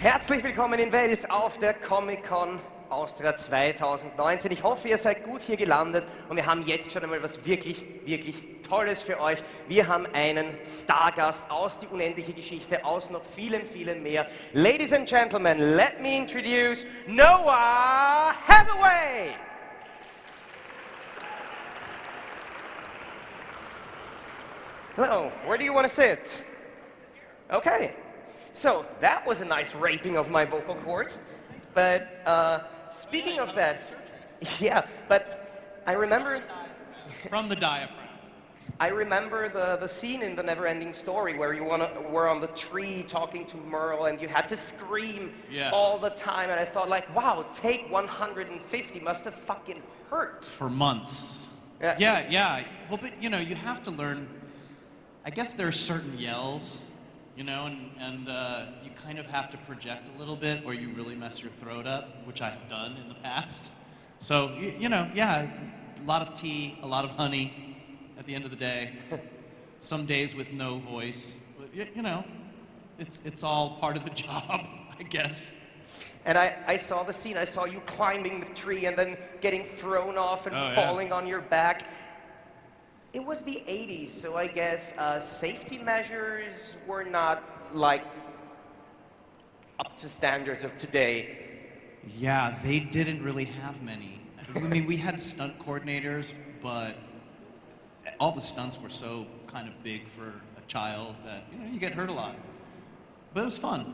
Herzlich willkommen in Wels auf der Con Austria 2019. Ich hoffe, ihr seid gut hier gelandet und wir haben jetzt schon einmal was wirklich Tolles für euch. Wir haben einen Stargast aus die unendliche Geschichte, aus noch vielen mehr. Ladies and Gentlemen, let me introduce Noah HATHAWAY! Hello, where do you want to sit? Okay. So, that was a nice raping of my vocal cords, but speaking of that, yeah, but I remember... From the diaphragm. I remember the scene in the Neverending Story where you were on the tree talking to Merle and you had to scream all the time, and I thought like, wow, take 150 must have fucking hurt. For months. Yeah. Well, but you know, you have to learn, I guess there are certain yells, you know, and you kind of have to project a little bit or you really mess your throat up, which I've done in the past. So, you know, yeah, a lot of tea, a lot of honey at the end of the day. Some days with no voice, but you know, it's all part of the job, I guess. And I saw the scene, I saw you climbing the tree and then getting thrown off and falling on your back. It was the 80s, so I guess safety measures were not like up to standards of today. Yeah, they didn't really have many. I mean, we had stunt coordinators, but all the stunts were so kind of big for a child that, you know, you get hurt a lot. But it was fun.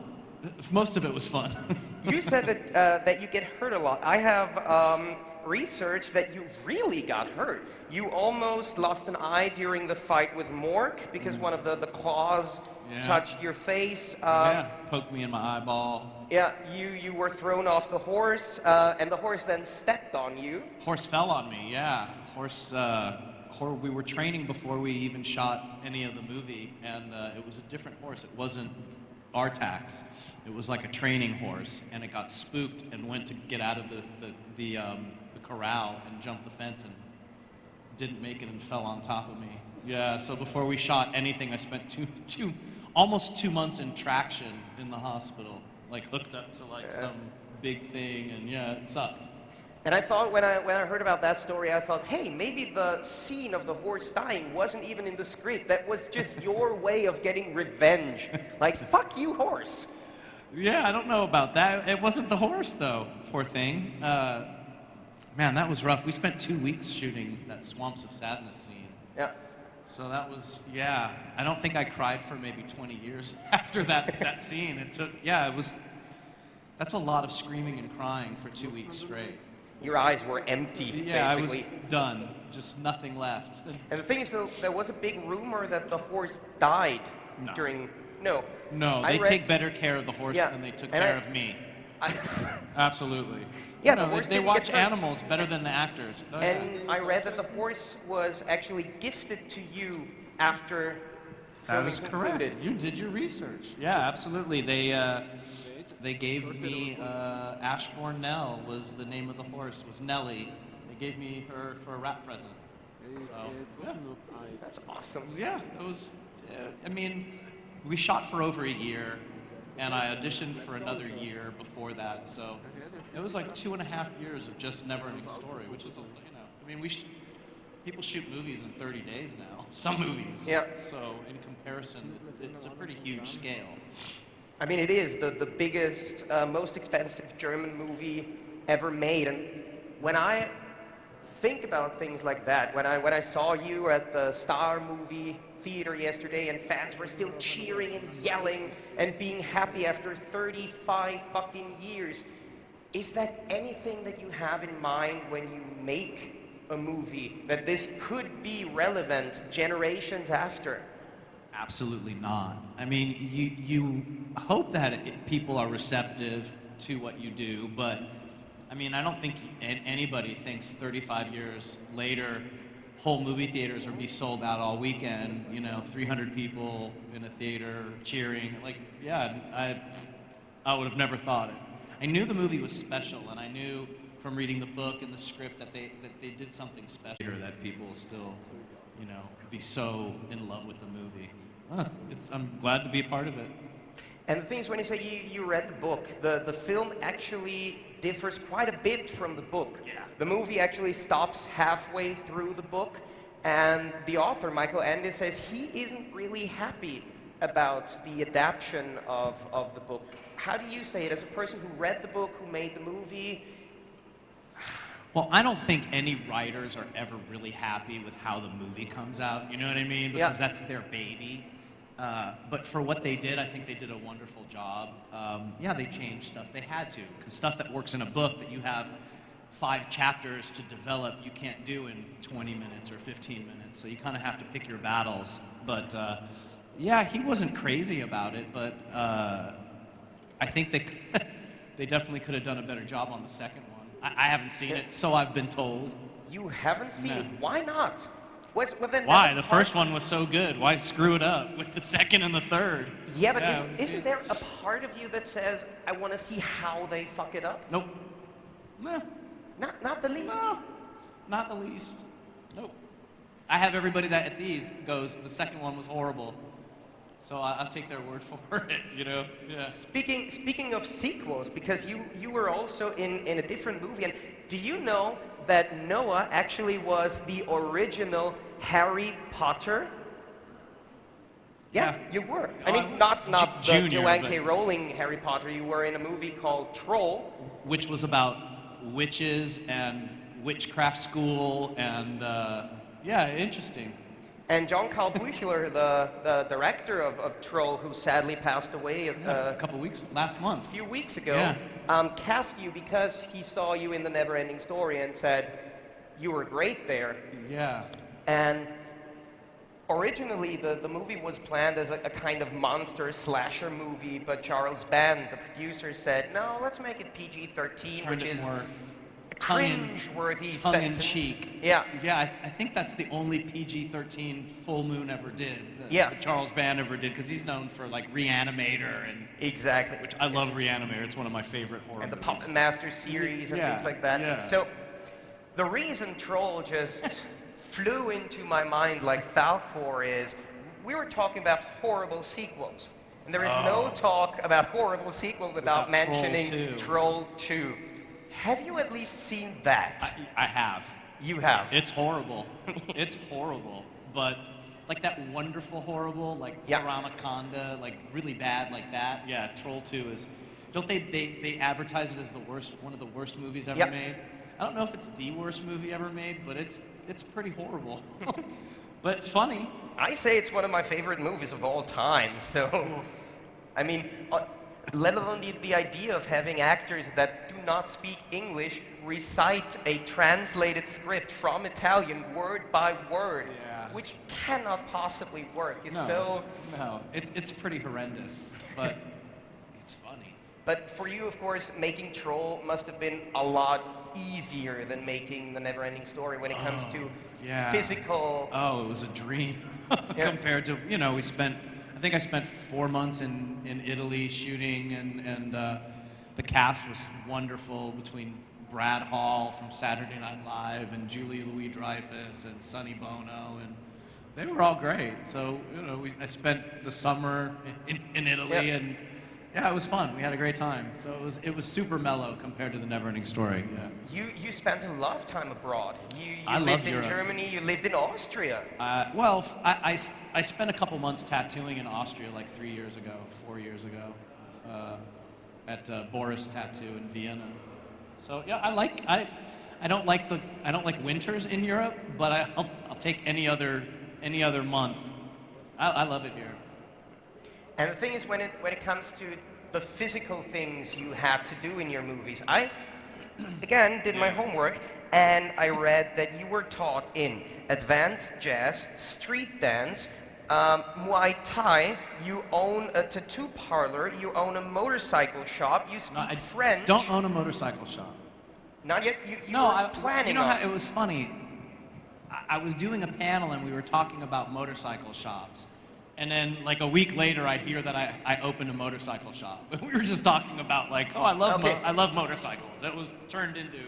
Most of it was fun. You said that you get hurt a lot. I have research that you really got hurt. You almost lost an eye during the fight with Mork because one of the claws touched your face. Poked me in my eyeball. Yeah, you were thrown off the horse, and the horse then stepped on you. Horse fell on me, yeah. We were training before we even shot any of the movie, and it was a different horse. It wasn't our tax. It was like a training horse, and it got spooked and went to get out of the corral and jumped the fence and didn't make it and fell on top of me. Yeah, so before we shot anything, I spent almost 2 months in traction in the hospital, like hooked up to like some big thing, and yeah, it sucked. And I thought when I heard about that story, I thought, hey, maybe the scene of the horse dying wasn't even in the script. That was just your way of getting revenge. Like, fuck you, horse. Yeah, I don't know about that. It wasn't the horse, though, poor thing. Man, that was rough. We spent 2 weeks shooting that Swamps of Sadness scene. Yeah. So that was, yeah, I don't think I cried for maybe 20 years after that scene. It took, it was, that's a lot of screaming and crying for 2 weeks straight. Your eyes were empty, yeah, basically. I was done. Just nothing left. And the thing is, though, there was a big rumor that the horse died during... No, they take better care of the horse than they took care of me. Absolutely. Yeah, the horse they watch animals better than the actors. I read that the horse was actually gifted to you after that is correct. You did your research. Yeah, absolutely. They gave me Ashbourne Nell was the name of the horse, was Nellie. They gave me her for a wrap present. So, yeah. That's awesome. Yeah, it was, I mean, we shot for over a year, and I auditioned for another year before that, so it was like 2.5 years of just Neverending Story, which is, you know, I mean, people shoot movies in 30 days now, some movies. Yeah. So in comparison, it's a pretty huge scale. I mean, it is the biggest, most expensive German movie ever made, and when I think about things like that, when I saw you at the Star Movie Theater yesterday and fans were still cheering and yelling and being happy after 35 fucking years, is that anything that you have in mind when you make a movie, that this could be relevant generations after? Absolutely not. I mean, you hope that people are receptive to what you do, but I mean, I don't think anybody thinks 35 years later whole movie theaters will be sold out all weekend, you know, 300 people in a theater cheering. Like, yeah, I would have never thought it. I knew the movie was special, and I knew from reading the book and the script that they did something special, that people still, you know, be so in love with the movie. I'm glad to be a part of it. And the thing is, when you say you read the book, the film actually differs quite a bit from the book. Yeah. The movie actually stops halfway through the book, and the author, Michael Ende, says he isn't really happy about the adaptation of the book. How do you say it as a person who read the book, who made the movie? Well, I don't think any writers are ever really happy with how the movie comes out, you know what I mean? Because that's their baby. But for what they did, I think they did a wonderful job. Yeah, they changed stuff. They had to, because stuff that works in a book that you have 5 chapters to develop, you can't do in 20 minutes or 15 minutes. So you kind of have to pick your battles. But yeah, he wasn't crazy about it, but I think they definitely could have done a better job on the second one. I haven't seen it, so I've been told. You haven't seen No. it? Why not? Why? The first one was so good. Why screw it up with the second and the third? Yeah, but isn't there a part of you that says, I want to see how they fuck it up? Nope. No. Not the least? No. Not the least. Nope. I have everybody that at these goes, the second one was horrible. So I'll take their word for it, you know? Yeah. Speaking of sequels, because you were also in a different movie, and do you know that Noah actually was the original Harry Potter? Yeah, you were. I mean, not the Junior, Joanne K. Rowling Harry Potter. You were in a movie called Troll, which was about witches and witchcraft school and yeah, interesting. And John Carl Buechler, the director of Troll, who sadly passed away a couple last month. A few weeks ago, cast you because he saw you in the Neverending Story and said you were great there. Yeah. And originally the movie was planned as a kind of monster slasher movie, but Charles Band, the producer, said, no, let's make it PG-13, which is more cringe-worthy sentence. tongue-in-cheek. Yeah. Yeah, I think that's the only PG-13 full moon ever did. That Charles Band ever did, because he's known for like Reanimator and exactly, which I love Reanimator. It's one of my favorite horror and the movies. Puppet Master series and things like that. Yeah. So the reason Troll just flew into my mind like Falcor is we were talking about horrible sequels, and there is no talk about horrible sequel without mentioning Troll 2. Have you at least seen that? I have. You have? It's horrible. It's horrible. But like that wonderful horrible, like Paramaconda, like really bad like that. Yeah, Troll 2 is... Don't they advertise it as the worst, one of the worst movies ever made? I don't know if it's the worst movie ever made, but it's pretty horrible. But it's funny. I say it's one of my favorite movies of all time, so... I mean... let alone the idea of having actors that do not speak English recite a translated script from Italian word by word, which cannot possibly work. No, it's pretty horrendous, but it's funny. But for you, of course, making Troll must have been a lot easier than making The Neverending Story when it comes to physical... Oh, it was a dream compared to, you know, I think I spent 4 months in Italy shooting, and the cast was wonderful between Brad Hall from Saturday Night Live and Julia Louis-Dreyfus and Sonny Bono, and they were all great. So, you know, I spent the summer in Italy, and yeah, it was fun. We had a great time. So it was super mellow compared to the Neverending Story. Yeah. You spent a lot of time abroad. You I lived in Europe. Germany. You lived in Austria. Well, I spent a couple months tattooing in Austria like 4 years ago, at Boris Tattoo in Vienna. So yeah, I don't like winters in Europe, but I'll take any other month. I love it here. And the thing is, when it comes to the physical things you had to do in your movies, I, again, did my homework, and I read that you were taught in advanced jazz, street dance, Muay Thai, you own a tattoo parlor, you own a motorcycle shop, you speak French. Don't own a motorcycle shop. Not yet? You were planning You know on how it was funny? I was doing a panel, and we were talking about motorcycle shops. And then, like a week later, I hear that I opened a motorcycle shop. We were just talking about like, oh, I love motorcycles. It was turned into.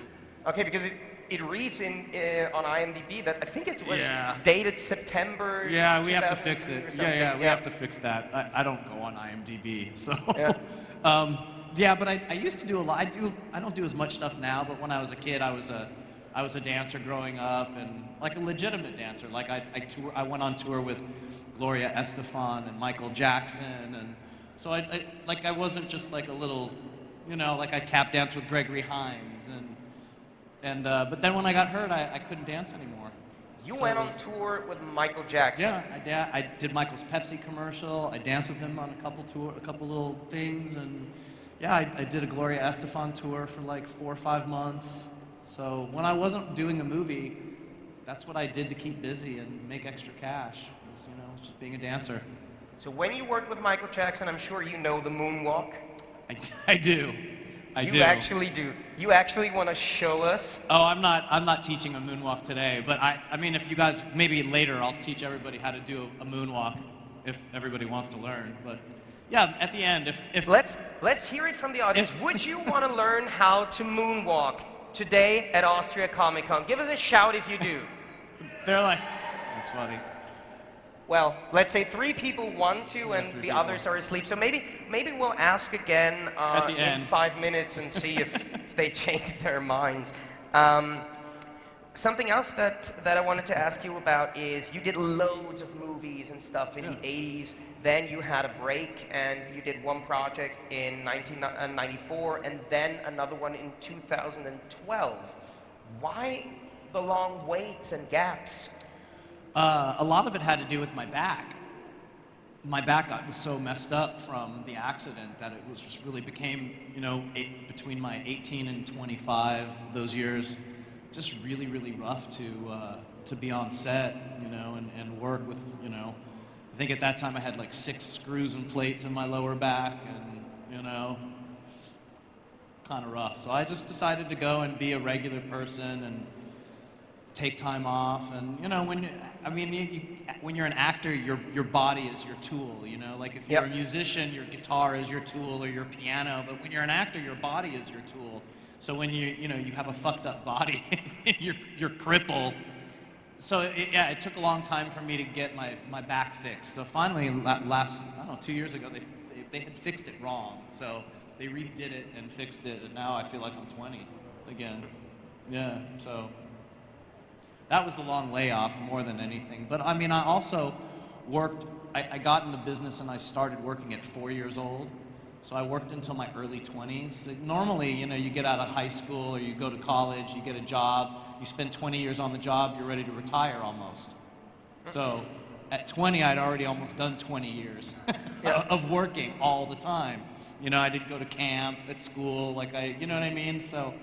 Okay, because it reads on IMDb that I think it was Yeah. dated September. Yeah, we have to 2002 fix or it. something. Yeah, we have to fix that. I don't go on IMDb, so. Yeah. Yeah, but I used to do a lot. I don't do as much stuff now, but when I was a kid, I was a dancer growing up, and like a legitimate dancer. Like I went on tour with Gloria Estefan and Michael Jackson, and so I wasn't just like a little, you know, like I tap danced with Gregory Hines, and but then when I got hurt, I couldn't dance anymore. You So went it on was- tour with Michael Jackson. Yeah, I did Michael's Pepsi commercial. I danced with him on a couple little things, and yeah, I did a Gloria Estefan tour for like 4 or 5 months. So when I wasn't doing a movie, that's what I did to keep busy and make extra cash. Was, you know, just being a dancer. So when you worked with Michael Jackson, I'm sure you know the moonwalk. I do. You actually do. You actually want to show us? Oh, I'm not teaching a moonwalk today, but I mean, if you guys, maybe later I'll teach everybody how to do a moonwalk if everybody wants to learn. But yeah, at the end, if Let's hear it from the audience. Would you want to learn how to moonwalk today at Austria Comic Con? Give us a shout if you do. they're like, that's funny. Well, let's say 3 people want to, Yeah, and 3 the people. others are asleep. So maybe we'll ask again At the in end. 5 minutes and see if they change their minds. Something else that I wanted to ask you about is you did loads of movies and stuff in the 80s. Then you had a break and you did one project in 1994 and then another one in 2012. Why the long waits and gaps? A lot of it had to do with my back. My back was so messed up from the accident that it was just really became, you know, between my 18 and 25, those years, just really, really rough to be on set, you know, and work with, you know, I think at that time I had like 6 screws and plates in my lower back, and, you know, kind of rough. So I just decided to go and be a regular person and take time off. And, you know, when you're an actor, your body is your tool, you know, like if you're a musician, your guitar is your tool or your piano, but when you're an actor, your body is your tool. So when you know, you have a fucked up body, you're crippled. So it took a long time for me to get my back fixed. So finally, last, I don't know, 2 years ago, they had fixed it wrong. So they redid it and fixed it, and now I feel like I'm 20 again. Yeah, so that was the long layoff more than anything. But I mean, I also worked, I got in the business and I started working at 4 years old. So I worked until my early 20s. Normally, you know, you get out of high school or you go to college, you get a job, you spend 20 years on the job, you're ready to retire almost. So at 20, I'd already almost done 20 years of working all the time. You know, I did go to camp at school, like you know what I mean? So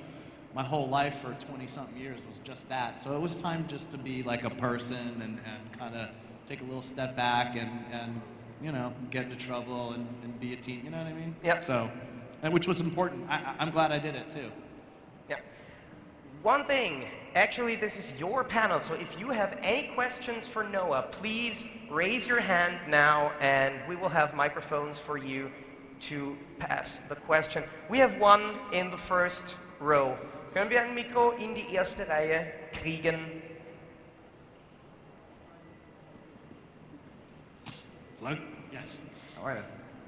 my whole life for 20-something years was just that. So it was time just to be like a person and kind of take a little step back and you know, get into trouble and be a team, you know what I mean? Yep. So, which was important. I'm glad I did it too. Yeah. One thing, actually this is your panel, so if you have any questions for Noah, please raise your hand now and we will have microphones for you to pass the question. We have one in the first row. Können wir ein Mikro in die erste Reihe kriegen? Hello? Yes. All right.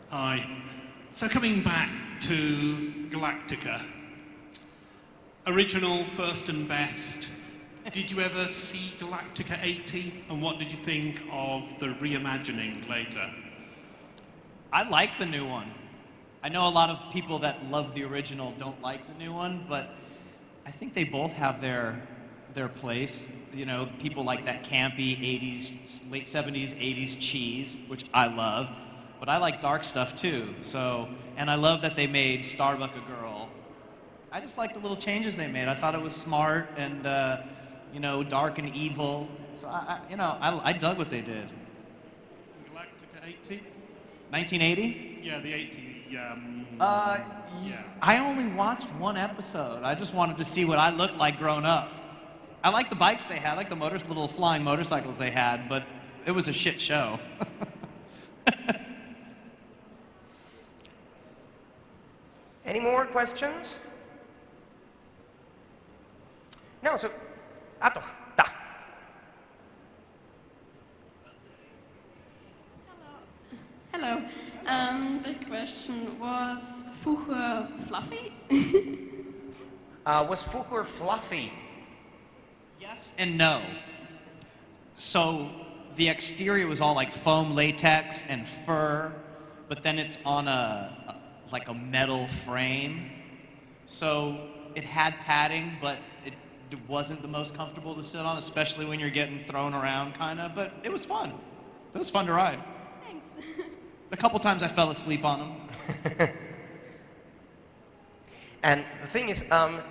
Hi. So coming back to Galactica, original, first and best. Did you ever see Galactica 80? And what did you think of the reimagining later? I like the new one. I know a lot of people that love the original don't like the new one, but I think they both have their place. You know, people like that campy 80s, late 70s, 80s cheese, which I love, but I like dark stuff too. So, and I love that they made Starbuck a girl. I just like the little changes they made. I thought it was smart and, you know, dark and evil. So I dug what they did. Galactica 80? 1980? Yeah, the 80. Yeah. I only watched one episode. I just wanted to see what I looked like growing up. I like the bikes they had, I like the little flying motorcycles they had, but it was a shit show. Any more questions? No, so, doch, da. Hello. The question was vroeger fluffy? Was vroeger fluffy? Yes and no. So the exterior was all like foam latex and fur, but then it's on like a metal frame. So it had padding, but it wasn't the most comfortable to sit on, especially when you're getting thrown around kind of, but it was fun. It was fun to ride. Thanks. A couple times I fell asleep on them. And the thing is,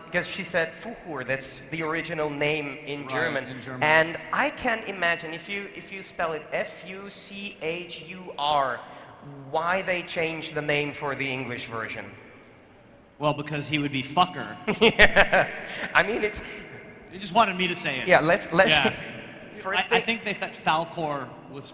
because she said Fuchur, that's the original name in Right, German. in German. And I can imagine, if you spell it Fuchur, why they changed the name for the English version. Well, because he would be fucker. Yeah. I mean, it's... They just wanted me to say it. Yeah, let's Yeah. first I think they thought Falcor was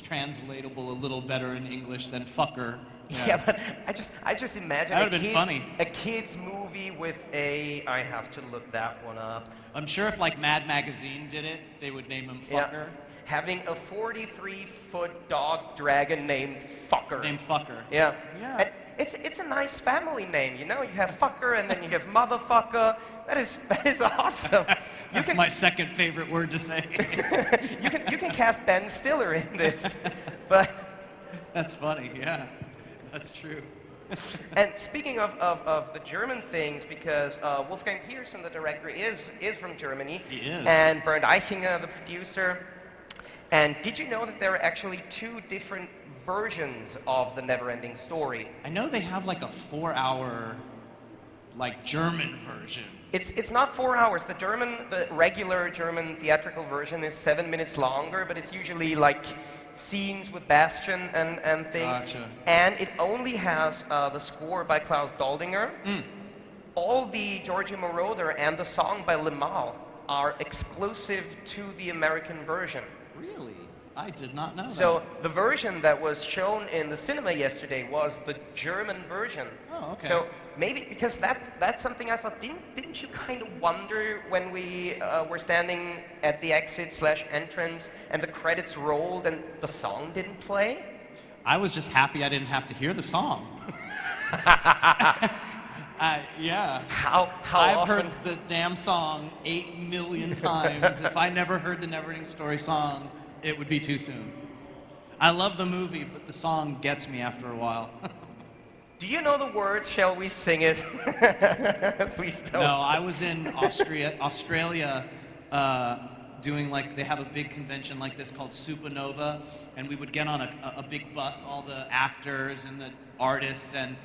translatable a little better in English than fucker. Yeah, but I just imagine That would've been funny. a kid's movie with a... I have to look that one up. I'm sure if like Mad Magazine did it, they would name him Fucker. Yeah. Having a 43-foot dog dragon named Fucker. Named Fucker. Yeah. Yeah. And it's a nice family name, you know? You have Fucker and then you have Motherfucker. That is awesome. That's my second favorite word to say. you can cast Ben Stiller in this. But That's funny, yeah. That's true. and speaking of the German things, because Wolfgang Pearson, the director, is from Germany. He is. And Bernd Eichinger, the producer. And did you know that there are actually 2 different versions of the Neverending Story? I know they have like a 4-hour like German version. It's not 4 hours. The regular German theatrical version is 7 minutes longer, but it's usually like scenes with Bastian and things. Gotcha. And it only has the score by Klaus Doldinger. All the Giorgio Moroder and the song by Limahl are exclusive to the American version. Really? I did not know So the version that was shown in the cinema yesterday was the German version. Oh, okay. So maybe because that's something I thought. Didn't you kind of wonder when we were standing at the exit/entrance and the credits rolled and the song didn't play? I was just happy I didn't have to hear the song. Yeah. How I've often? heard the damn song 8 million times. If I never heard the Neverending Story song, it would be too soon. I love the movie, but the song gets me after a while. Do you know the words? Shall we sing it? Please don't. No, I was in Australia, doing like, they have a big convention like this called Supernova, and we would get on a big bus, all the actors and the artists, and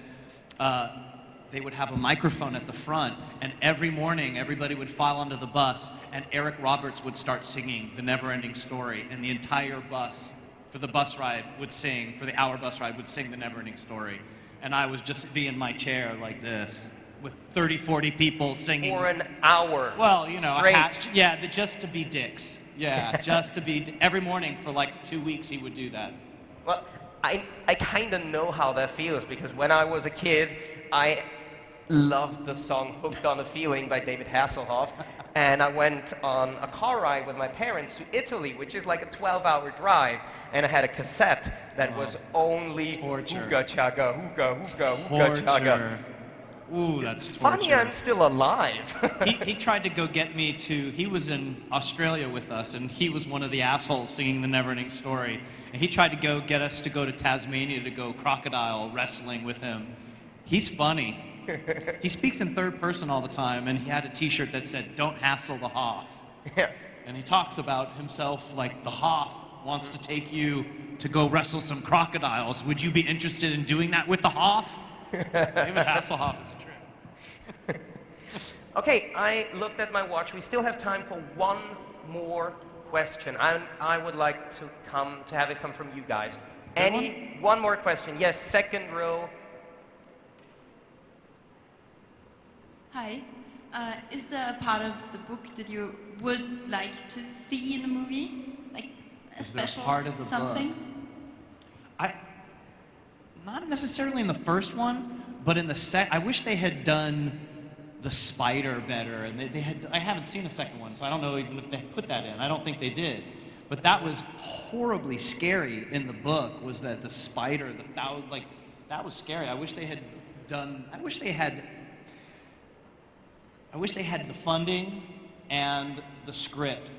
they would have a microphone at the front, and every morning everybody would file onto the bus, and Eric Roberts would start singing the Neverending Story, and the entire bus for the bus ride would sing, for the hour bus ride would sing the Neverending Story. And I would just be in my chair like this, with 30, 40 people singing. For an hour. Well, you know, straight. just to be dicks. Yeah, just to be, every morning for like 2 weeks he would do that. Well, I kind of know how that feels, because when I was a kid, I loved the song Hooked on a Feeling by David Hasselhoff, and I went on a car ride with my parents to Italy, which is like a 12-hour drive, and I had a cassette that was only Torture. Hooga Chaga, Hooga, Hooga, Hooga Chaga. Ooh, that's It's torture. funny I'm still alive. He tried to go get me to, he was in Australia with us, and he was one of the assholes singing the Neverending Story, and he tried to go get us to go to Tasmania to go crocodile wrestling with him. He's funny. He speaks in third person all the time, and he had a t-shirt that said, "Don't hassle the Hoff." Yeah. And he talks about himself like, the Hoff wants to take you to go wrestle some crocodiles. Would you be interested in doing that with the Hoff? David Hasselhoff is a trip. Okay, I looked at my watch. We still have time for one more question. I would like to have it come from you guys. One more question? Yes, second row. Hi. Is there a part of the book that you would like to see in a movie? Like a Is there a special part of the something? Not necessarily in the first one, but in the I wish they had done the spider better, and they had, I haven't seen the second one, so I don't know even if they put that in. I don't think they did. But that was horribly scary in the book, was that the spider, like, that was scary. I wish they had done, I wish they had the funding and the script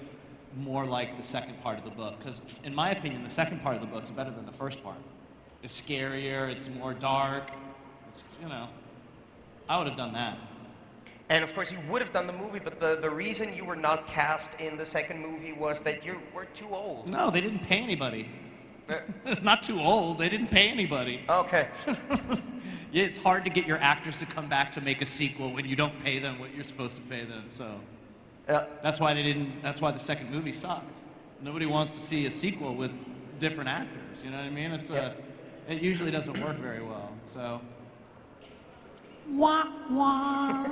more like the second part of the book, because in my opinion, the second part of the book is better than the first part. It's scarier, it's more dark, it's, you know, I would have done that. And of course, you would have done the movie, but the reason you were not cast in the second movie was that you were too old. No, they didn't pay anybody. It's not too old, they didn't pay anybody. Okay. Yeah, it's hard to get your actors to come back to make a sequel when you don't pay them what you're supposed to pay them, so. That's why the second movie sucked. Nobody wants to see a sequel with different actors, you know what I mean? It usually doesn't work very well, so. Wah, wah.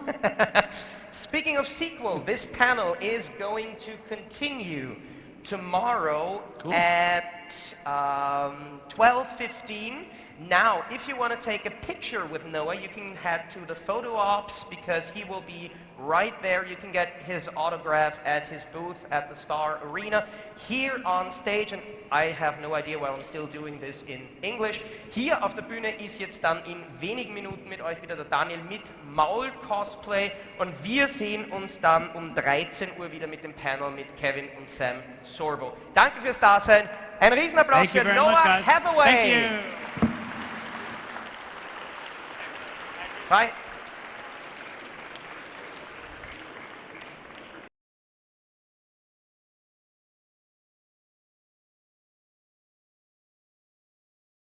Speaking of sequel, this panel is going to continue tomorrow at 12:15. Now, if you want to take a picture with Noah, you can head to the photo ops because he will be right there. You can get his autograph at his booth at the Star Arena. Here on stage, and I have no idea why I'm still doing this in English. Hier auf der Bühne ist jetzt dann in wenigen Minuten mit euch wieder der Daniel mit Maul-Cosplay und wir sehen uns dann um 13 Uhr wieder mit dem Panel mit Kevin und Sam Sorbo. Danke fürs Dasein. Ein Riesenapplaus für Noah Hathaway. Thank you. Bye.